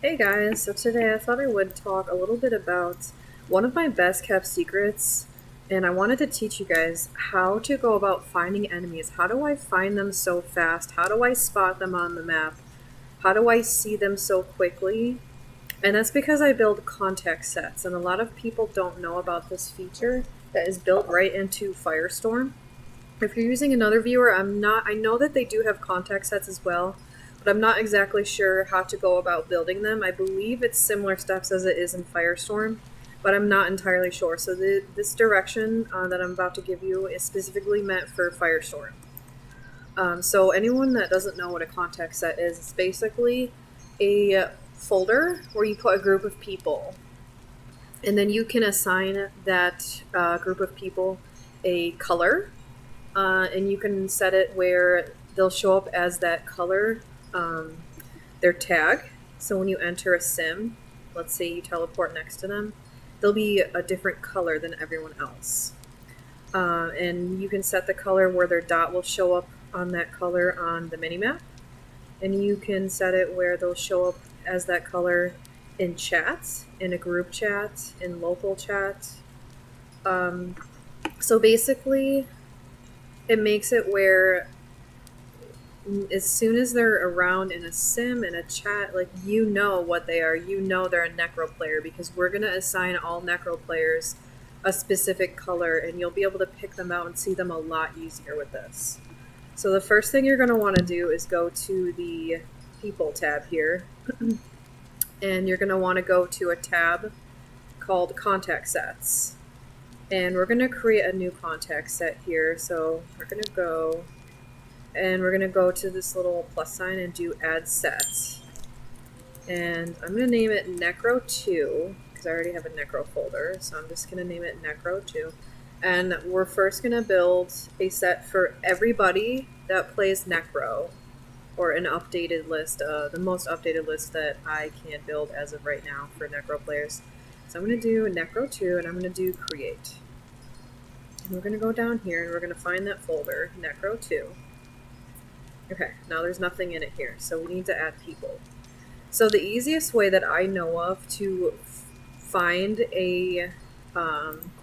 Hey guys, so today I thought I would talk a little bit about one of my best kept secrets, and I wanted to teach you guys how to go about finding enemies. How do I find them so fast? How do I spot them on the map? How do I see them so quickly? And that's because I build context sets, and a lot of people don't know about this feature that is built right into Firestorm. If you're using another viewer, I know that they do have context sets as well, but I'm not exactly sure how to go about building them. I believe it's similar steps as it is in Firestorm, but I'm not entirely sure. So this direction that I'm about to give you is specifically meant for Firestorm. So anyone that doesn't know what a context set is, it's basically a folder where you put a group of people, and then you can assign that group of people a color, and you can set it where they'll show up as that color, um, their tag. So when you enter a sim, let's say you teleport next to them, they'll be a different color than everyone else. And you can set the color where their dot will show up on that color on the minimap. And you can set it where they'll show up as that color in chats, in a group chat, in local chat. Um, so basically, it makes it where as soon as they're around in a sim, in a chat, like, you know what they are. You know they're a Necro player because we're going to assign all Necro players a specific color, and you'll be able to pick them out and see them a lot easier with this. So the first thing you're going to want to do is go to the People tab here, and you're going to want to go to a tab called Contact Sets. And we're going to create a new contact set here. So we're going to go and we're going to go to this little plus sign and do add sets. And I'm going to name it Necro 2 because I already have a Necro folder. So I'm just going to name it Necro 2. And we're first going to build a set for everybody that plays Necro, or an updated list, the most updated list that I can build as of right now for Necro players. So I'm going to do Necro 2 and I'm going to do create. And we're going to go down here and we're going to find that folder, Necro 2. Okay, now there's nothing in it here, so we need to add people. So the easiest way that I know of to find a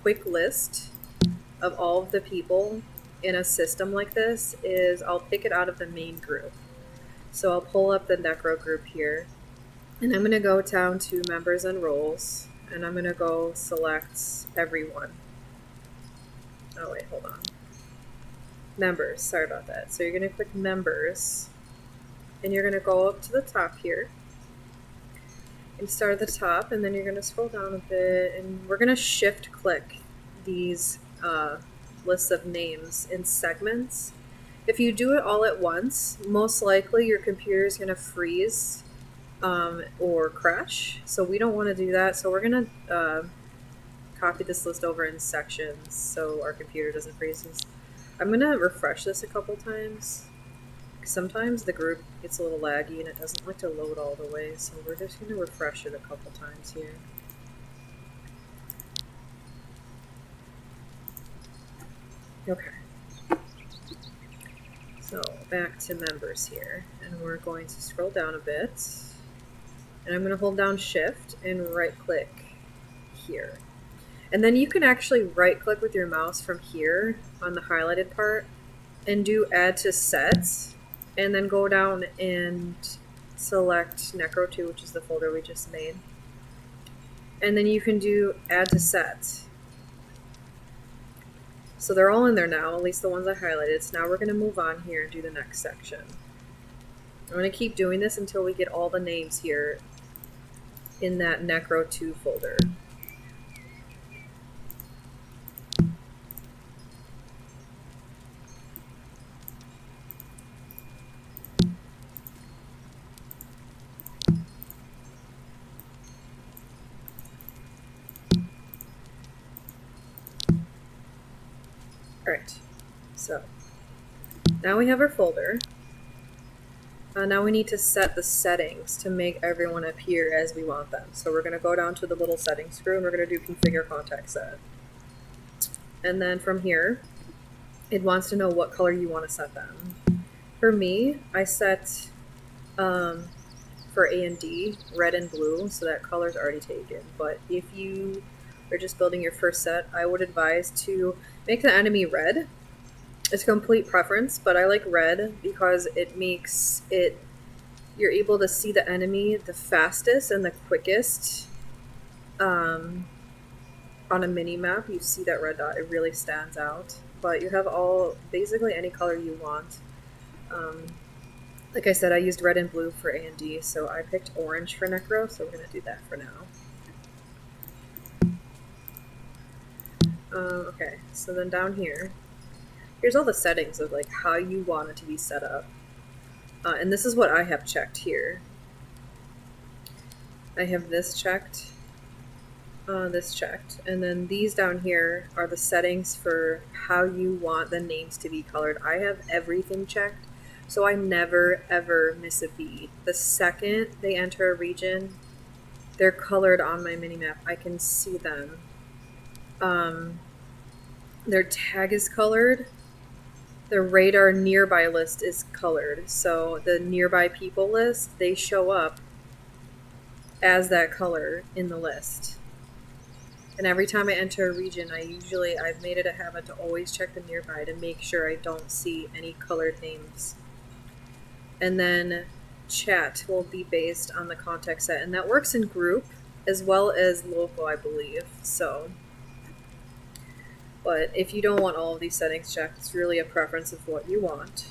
quick list of all of the people in a system like this is I'll pick it out of the main group. So I'll pull up the Necro group here, and I'm going to go down to members and roles, and I'm going to go select everyone. Oh wait, hold on. Members, sorry about that. So you're going to click members, and you're going to go up to the top here and start at the top, and then you're going to scroll down a bit, and we're going to shift click these lists of names in segments. If you do it all at once, most likely your computer is going to freeze or crash, so we don't want to do that. So we're going to copy this list over in sections so our computer doesn't freeze. I'm going to refresh this a couple times. Sometimes the group gets a little laggy and it doesn't like to load all the way, so we're just going to refresh it a couple times here. Okay. So back to members here, and we're going to scroll down a bit, and I'm going to hold down shift and right click here. And then you can actually right click with your mouse from here on the highlighted part and do add to sets, and then go down and select Necro 2, which is the folder we just made. And then you can do add to set. So they're all in there now, at least the ones I highlighted. So now we're going to move on here and do the next section. I'm going to keep doing this until we get all the names here in that Necro 2 folder. Alright, so now we have our folder. Now we need to set the settings to make everyone appear as we want them. So we're going to go down to the little settings screw and we're going to do configure contact set. And then from here, it wants to know what color you want to set them. For me, I set for A and D, red and blue, so that color's already taken. But if you are just building your first set, I would advise to make the enemy red. It's a complete preference, but I like red because it makes it, you're able to see the enemy the fastest and the quickest. On a mini map, you see that red dot, it really stands out. But you have all, basically any color you want. Like I said, I used red and blue for A and D, so I picked orange for Necro, so we're going to do that for now. Okay, so then down here, here's all the settings of like how you want it to be set up. And this is what I have checked here. I have this checked, and then these down here are the settings for how you want the names to be colored. I have everything checked, so I never ever miss a beat. The second they enter a region, they're colored on my minimap. I can see them. Their tag is colored. The radar nearby list is colored, so the nearby people list, they show up as that color in the list. And every time I enter a region, I've made it a habit to always check the nearby to make sure I don't see any colored names. And then chat will be based on the context set, and that works in group as well as local, I believe. So, but if you don't want all of these settings checked, it's really a preference of what you want.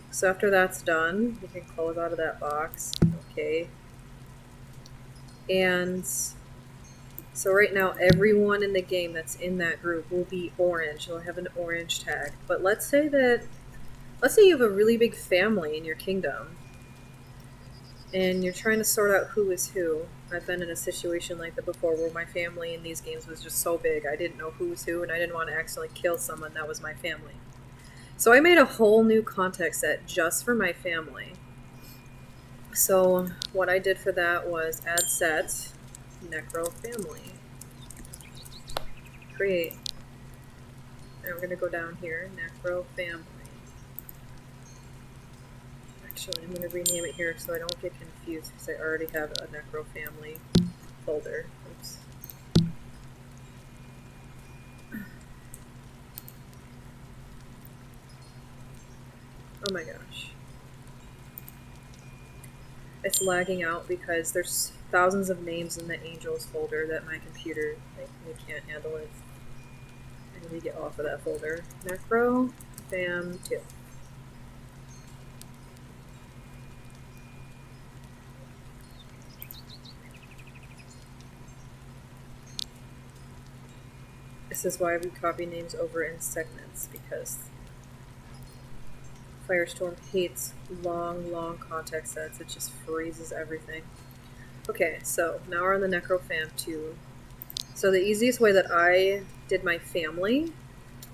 So after that's done, you can close out of that box. Okay. And so right now, everyone in the game that's in that group will be orange. They'll have an orange tag. But let's say you have a really big family in your kingdom, and you're trying to sort out who is who. I've been in a situation like that before where my family in these games was just so big, I didn't know who was who, and I didn't want to accidentally kill someone that was my family. So I made a whole new context set just for my family. So what I did for that was add set, Necro family, create. Now we're going to go down here, Necro family. Actually, I'm going to rename it here so I don't get confused because I already have a Necro family folder. Oops. Oh my gosh. It's lagging out because there's thousands of names in the Angels folder that my computer can't handle it. I need to get off of that folder. Necro fam 2. This is why we copy names over in segments, because Firestorm hates long context sets. It just freezes everything. Okay, so now we're on the Necro fam 2. So the easiest way that I did my family,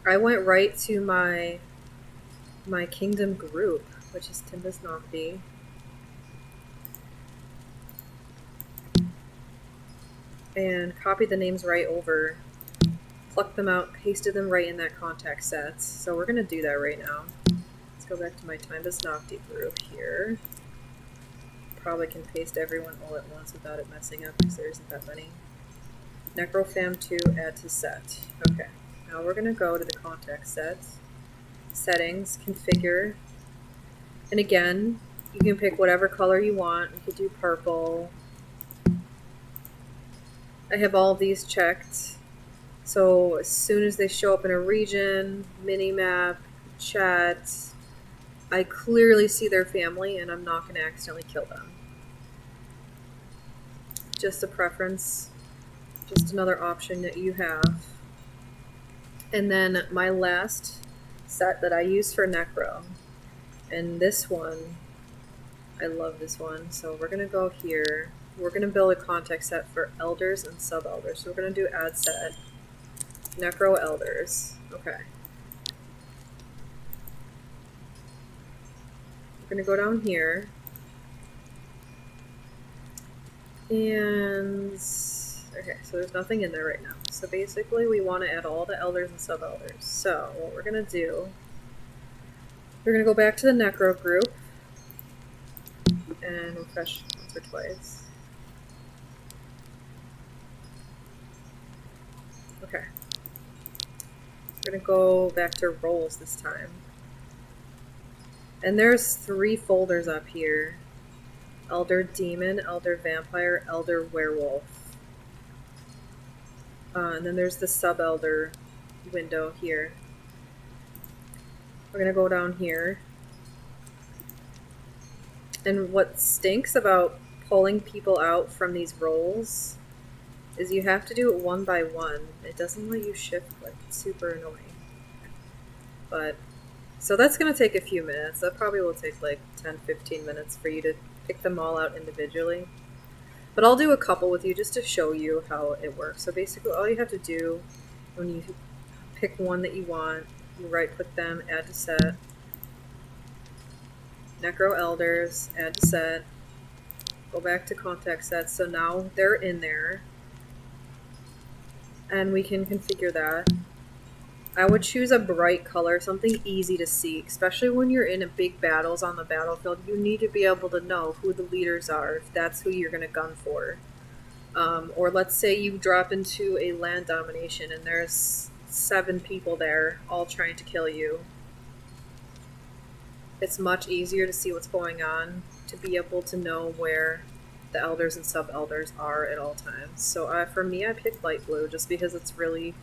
I went right to my kingdom group, which is Timbus Nocti. And copied the names right over, plucked them out, pasted them right in that context set. So we're going to do that right now. Let's go back to my Timbus Nocti group here. Probably can paste everyone all at once without it messing up because there isn't that many. Necrofam 2, add to set. Okay, now we're going to go to the context set, settings, configure, and again, you can pick whatever color you want. You could do purple. I have all of these checked, so as soon as they show up in a region, minimap, chat, I clearly see their family and I'm not going to accidentally kill them. Just a preference. Just another option that you have. And then my last set that I use for Necro, and this one, I love this one, so we're going to go here. We're going to build a context set for elders and sub-elders. So we're going to do add set, Necro elders. Okay. We're going to go down here. And okay, so there's nothing in there right now. So basically we want to add all the elders and sub-elders. So what we're going to do, we're going to go back to the Necro group. and refresh once or twice. Okay. We're gonna go back to roles this time. And there's 3 folders up here. Elder Demon, Elder Vampire, Elder Werewolf. And then there's the Sub-Elder window here. We're gonna go down here. And what stinks about pulling people out from these roles is you have to do it one by one. It doesn't let you shift click. It's super annoying. But, so that's gonna take a few minutes. That probably will take like 10-15 minutes for you to pick them all out individually. But I'll do a couple with you just to show you how it works. So basically all you have to do when you pick one that you want, you right click them, add to set, Necro Elders, add to set, go back to contact sets. So now they're in there and we can configure that. I would choose a bright color, something easy to see, especially when you're in a big battles on the battlefield. You need to be able to know who the leaders are, if that's who you're going to gun for. Or let's say you drop into a land domination and there's 7 people there all trying to kill you. It's much easier to see what's going on, to be able to know where the elders and sub-elders are at all times. So for me, I picked light blue just because it's a really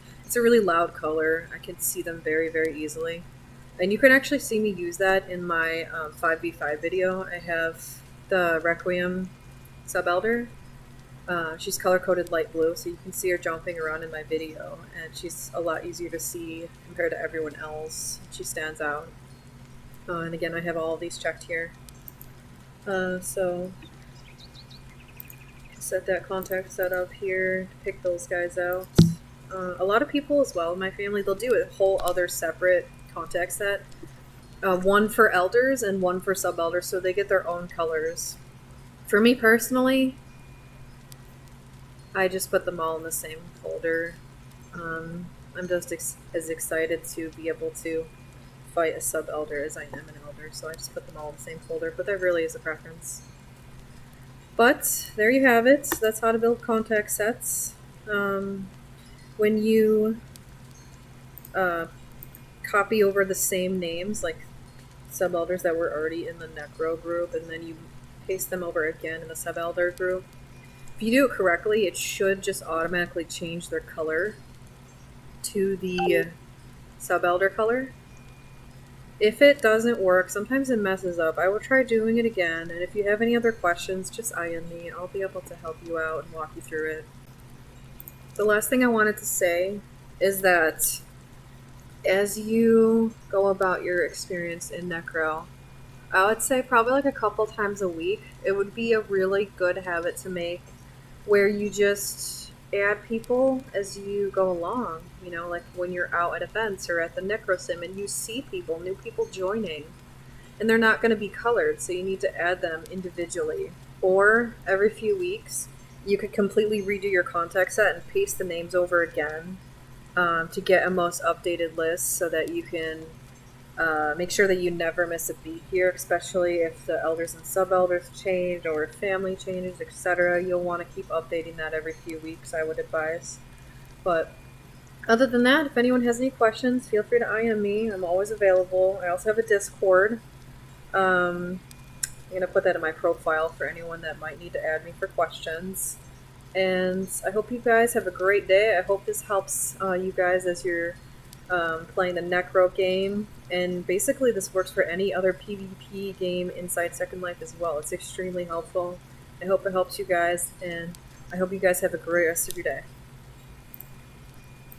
loud color. I can see them very, very easily. And you can actually see me use that in my 5v5 video. I have the Requiem sub-elder. She's color-coded light blue, so you can see her jumping around in my video. And she's a lot easier to see compared to everyone else. She stands out. And again, I have all of these checked here. So set that contact set up here to pick those guys out. A lot of people as well in my family, they'll do a whole other separate contact set. One for elders and one for sub-elders, so they get their own colors. For me personally, I just put them all in the same folder. I'm just as excited to be able to fight a sub-elder as I am an elder, so I just put them all in the same folder, but that really is a preference. But there you have it. That's how to build contact sets. When you copy over the same names, like sub-elders that were already in the Necro group, and then you paste them over again in the sub-elder group, if you do it correctly, it should just automatically change their color to the sub-elder color. If it doesn't work, sometimes it messes up. I will try doing it again, and if you have any other questions, just IM me. I'll be able to help you out and walk you through it. The last thing I wanted to say is that as you go about your experience in Necro, I would say probably like a couple times a week, it would be a really good habit to make where you just add people as you go along. You know, like when you're out at events or at the Necro Sim and you see people, new people joining, and they're not going to be colored, so you need to add them individually. Or every few weeks, you could completely redo your contact set and paste the names over again to get a most updated list so that you can make sure that you never miss a beat here, especially if the elders and sub-elders change or if family changes, etc. You'll want to keep updating that every few weeks, I would advise. But other than that, if anyone has any questions, feel free to IM me. I'm always available. I also have a Discord. I'm going to put that in my profile for anyone that might need to add me for questions. And I hope you guys have a great day. I hope this helps you guys as you're playing the Necro game. And basically this works for any other PvP game inside Second Life as well. It's extremely helpful. I hope it helps you guys, and I hope you guys have a great rest of your day.